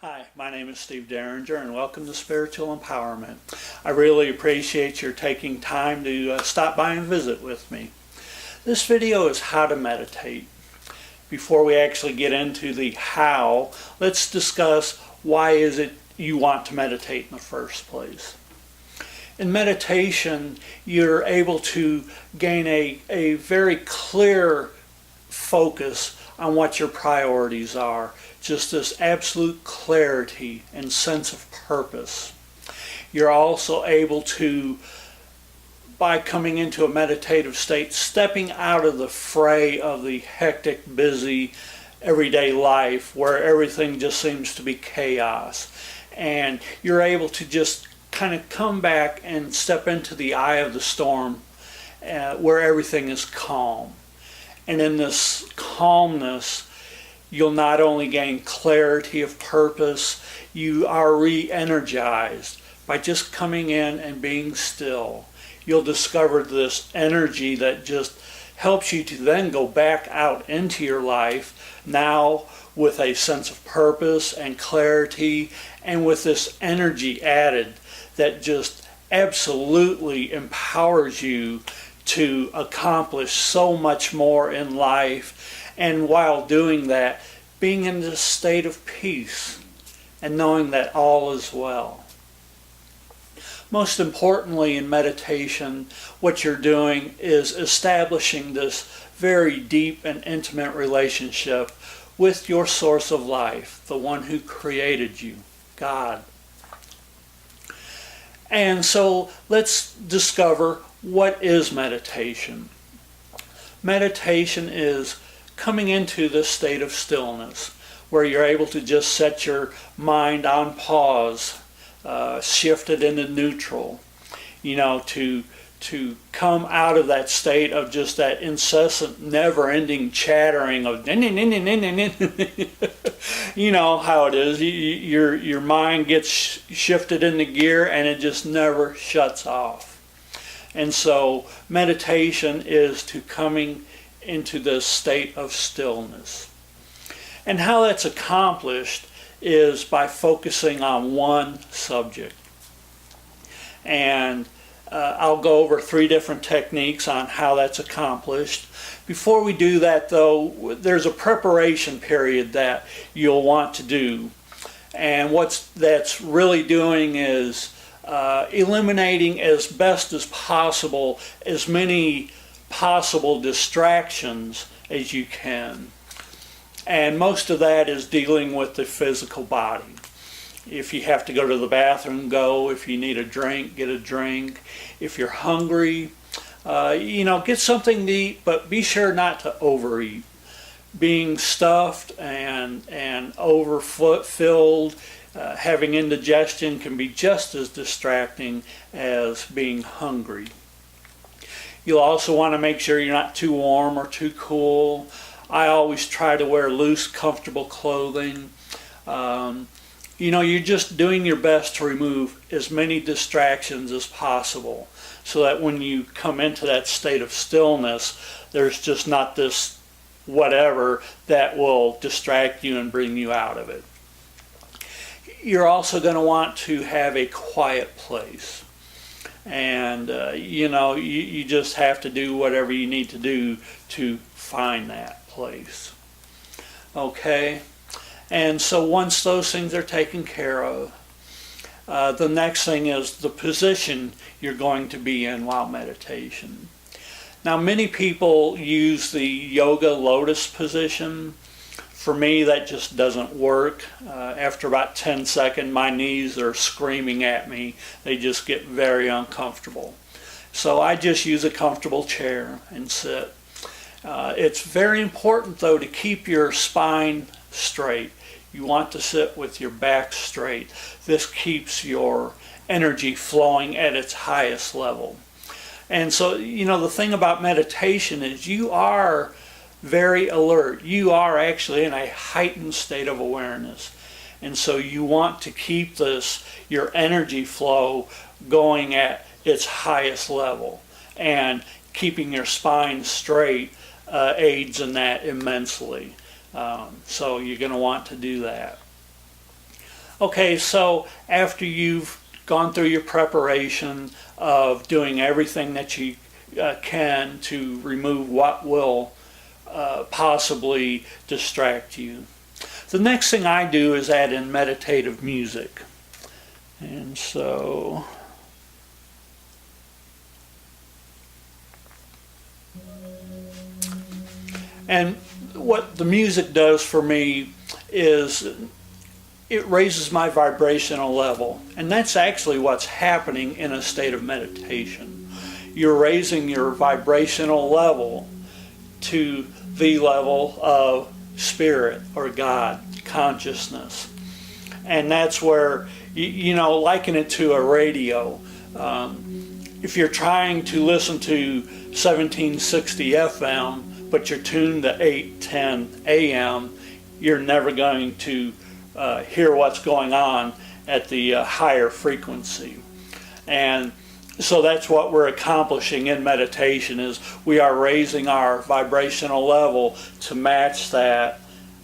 Hi, my name is Steve Derringer and welcome to Spiritual Empowerment. I really appreciate your taking time to stop by and visit with me. This video is how to meditate. Before we actually get into the how, let's discuss why is it you want to meditate in the first place. In meditation, you're able to gain a very clear focus on what your priorities are. Just this absolute clarity and sense of purpose. You're also able to, by coming into a meditative state, stepping out of the fray of the hectic, busy, everyday life where everything just seems to be chaos. And you're able to just kind of come back and step into the eye of the storm where everything is calm. And in this calmness, you'll not only gain clarity of purpose, you are re-energized by just coming in and being still. You'll discover this energy that just helps you to then go back out into your life now with a sense of purpose and clarity, and with this energy added that just absolutely empowers you to accomplish so much more in life. And while doing that, being in this state of peace and knowing that all is well. Most importantly in meditation, what you're doing is establishing this very deep and intimate relationship with your source of life, the one who created you, God. And so let's discover, what is meditation? Meditation is coming into this state of stillness where you're able to just set your mind on pause, shift it into neutral, to come out of that state of just that incessant, never-ending chattering of you know how it is. Your mind gets shifted into gear and it just never shuts off. And so meditation is to coming into this state of stillness. And how that's accomplished is by focusing on one subject. And I'll go over 3 different techniques on how that's accomplished. Before we do that though, there's a preparation period that you'll want to do. And what that's really doing is eliminating as best as possible as many possible distractions as you can. And most of that is dealing with the physical body. If you have to go to the bathroom, go. If you need a drink, get a drink. If you're hungry, get something to eat, but be sure not to overeat. Being stuffed and overfilled, having indigestion can be just as distracting as being hungry. You'll also want to make sure you're not too warm or too cool. I always try to wear loose, comfortable clothing. You're just doing your best to remove as many distractions as possible so that when you come into that state of stillness, there's just not this whatever that will distract you and bring you out of it. You're also going to want to have a quiet place. And, you just have to do whatever you need to do to find that place. Okay? And so once those things are taken care of, the next thing is the position you're going to be in while meditation. Now, many people use the yoga lotus position. For me, that just doesn't work. After about 10 seconds, my knees are screaming at me. They just get very uncomfortable. So I just use a comfortable chair and sit. It's very important, though, to keep your spine straight. You want to sit with your back straight. This keeps your energy flowing at its highest level. And so, the thing about meditation is you are very alert. You are actually in a heightened state of awareness. And so you want to keep your energy flow going at its highest level. And keeping your spine straight aids in that immensely. So you're going to want to do that. Okay, so after you've gone through your preparation of doing everything that you can to remove what will possibly distract you, the next thing I do is add in meditative music. And so and what the music does for me is it raises my vibrational level. And that's actually what's happening in a state of meditation. You're raising your vibrational level to the level of spirit or God, consciousness. And that's where, liken it to a radio. If you're trying to listen to 1760 FM, but you're tuned to 810 AM, you're never going to hear what's going on at the higher frequency. And so that's what we're accomplishing in meditation, is we are raising our vibrational level to match that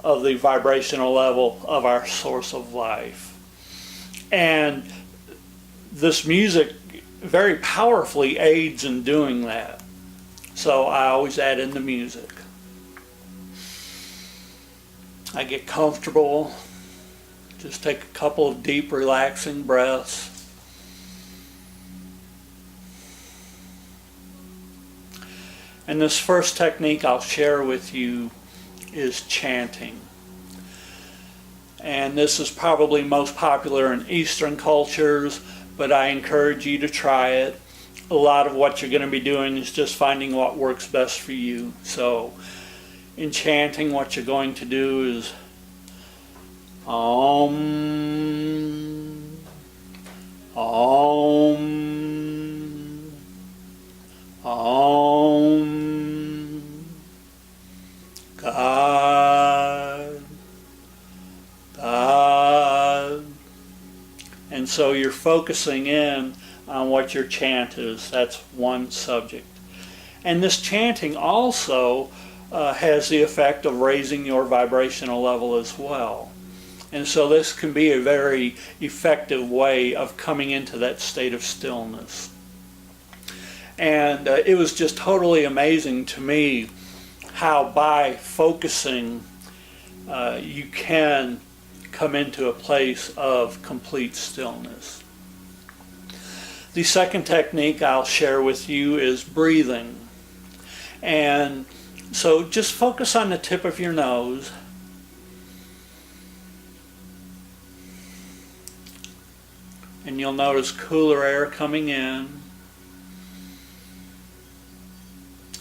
of the vibrational level of our source of life. And this music very powerfully aids in doing that. So I always add in the music. I get comfortable. Just take a couple of deep, relaxing breaths. And this first technique I'll share with you is chanting. And this is probably most popular in Eastern cultures, but I encourage you to try it. A lot of what you're going to be doing is just finding what works best for you. So in chanting, what you're going to do is Om, Om, Om, God, God. And so you're focusing in on what your chant is. That's one subject. And this chanting also has the effect of raising your vibrational level as well. And so this can be a very effective way of coming into that state of stillness. And it was just totally amazing to me how by focusing you can come into a place of complete stillness. The second technique I'll share with you is breathing. And so just focus on the tip of your nose. And you'll notice cooler air coming in.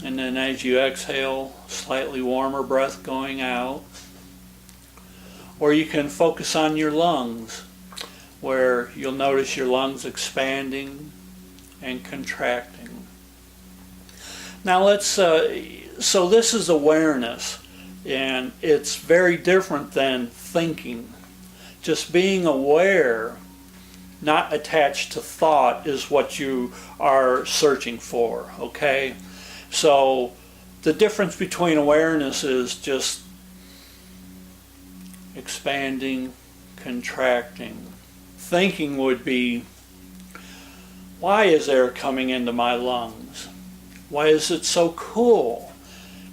And then as you exhale, slightly warmer breath going out. Or you can focus on your lungs, where you'll notice your lungs expanding and contracting. Now so this is awareness, and it's very different than thinking. Just being aware, not attached to thought, is what you are searching for, okay? So the difference between awareness is just expanding, contracting. Thinking would be, why is air coming into my lungs? Why is it so cool?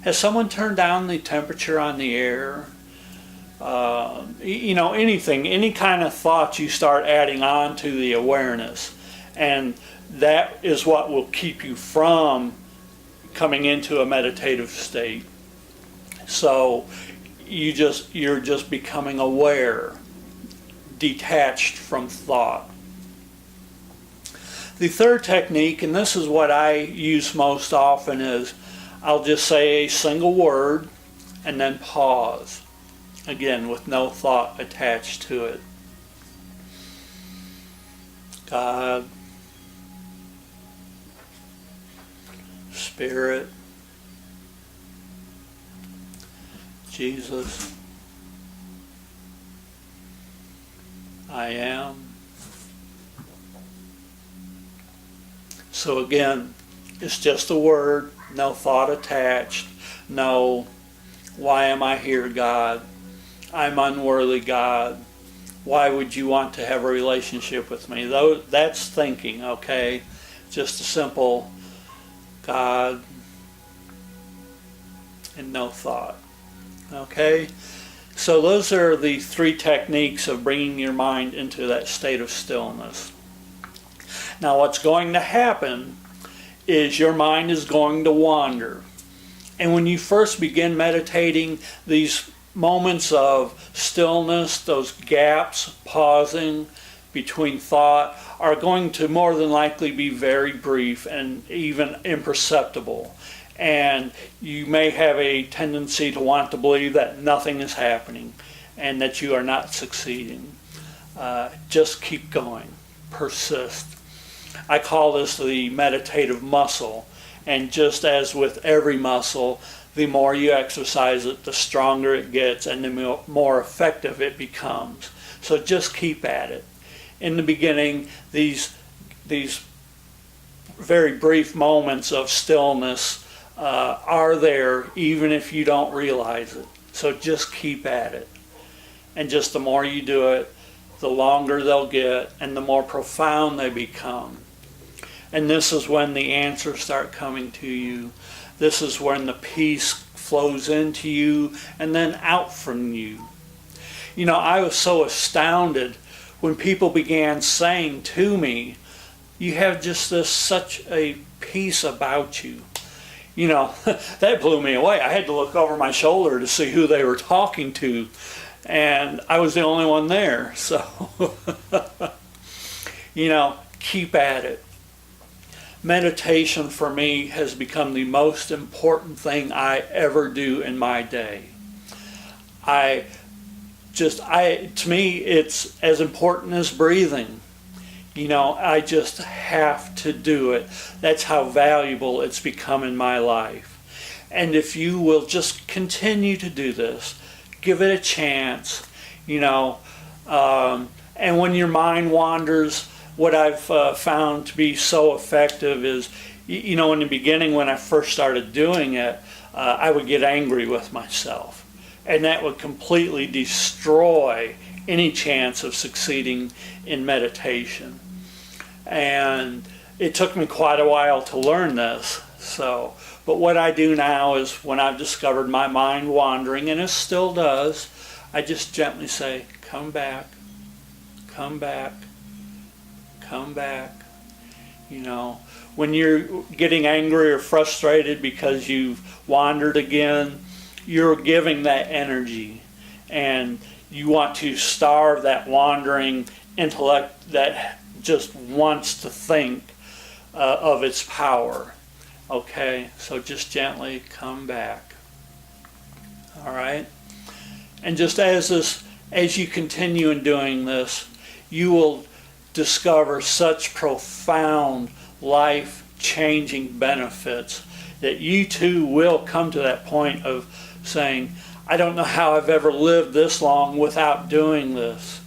Has someone turned down the temperature on the air? Anything, any kind of thoughts you start adding on to the awareness. And that is what will keep you from coming into a meditative state. So you're just becoming aware, detached from thought. The third technique, and this is what I use most often, is I'll just say a single word and then pause. Again, with no thought attached to it. God, Spirit, Jesus, I am. So again, it's just a word, no thought attached, no, why am I here, God? I'm unworthy, God. why would you want to have a relationship with me? That's thinking, okay? Just a simple God and no thought, okay? So those are the 3 techniques of bringing your mind into that state of stillness. Now what's going to happen is your mind is going to wander. And when you first begin meditating, these moments of stillness, those gaps, pausing between thought, are going to more than likely be very brief and even imperceptible. And you may have a tendency to want to believe that nothing is happening and that you are not succeeding. Just keep going. Persist. I call this the meditative muscle. And just as with every muscle, the more you exercise it, the stronger it gets and the more effective it becomes. So just keep at it. In the beginning, these very brief moments of stillness are there even if you don't realize it. So just keep at it. And just the more you do it, the longer they'll get and the more profound they become. And this is when the answers start coming to you. This is when the peace flows into you and then out from you. You know, I was so astounded when people began saying to me, you have just such a peace about you. You know, that blew me away. I had to look over my shoulder to see who they were talking to. And I was the only one there. So, you know, keep at it. Meditation for me has become the most important thing I ever do in my day. To me, it's as important as breathing. You know, I just have to do it. That's how valuable it's become in my life. And if you will just continue to do this, give it a chance, you know, and when your mind wanders, what I've found to be so effective is, you know, in the beginning when I first started doing it, I would get angry with myself. And that would completely destroy any chance of succeeding in meditation. And it took me quite a while to learn this. But what I do now is when I've discovered my mind wandering, and it still does, I just gently say, come back, come back, come back. You know, when you're getting angry or frustrated because you've wandered again, you're giving that energy, and you want to starve that wandering intellect that just wants to think of its power. Okay, so just gently come back. All right, and just as you continue in doing this, you will discover such profound life-changing benefits that you too will come to that point of saying, I don't know how I've ever lived this long without doing this.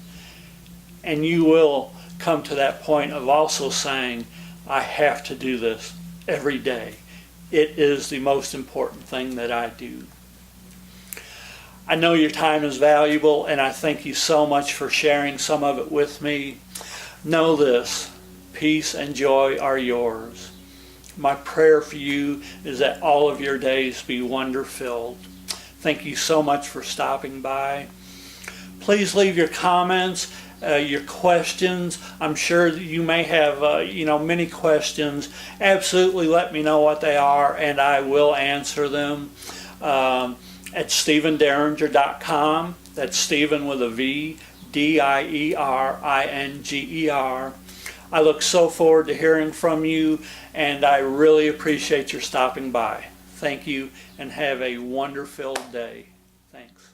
And you will come to that point of also saying, I have to do this every day. It is the most important thing that I do. I know your time is valuable, and I thank you so much for sharing some of it with me. Know this, peace and joy are yours. My prayer for you is that all of your days be wonder-filled. Thank you so much for stopping by. Please leave your comments, your questions. I'm sure that you may have many questions. Absolutely let me know what they are, and I will answer them at StephenDerringer.com. That's Stephen with a V, Dieringer. I look so forward to hearing from you, and I really appreciate your stopping by. Thank you, and have a wonder-filled day. Thanks.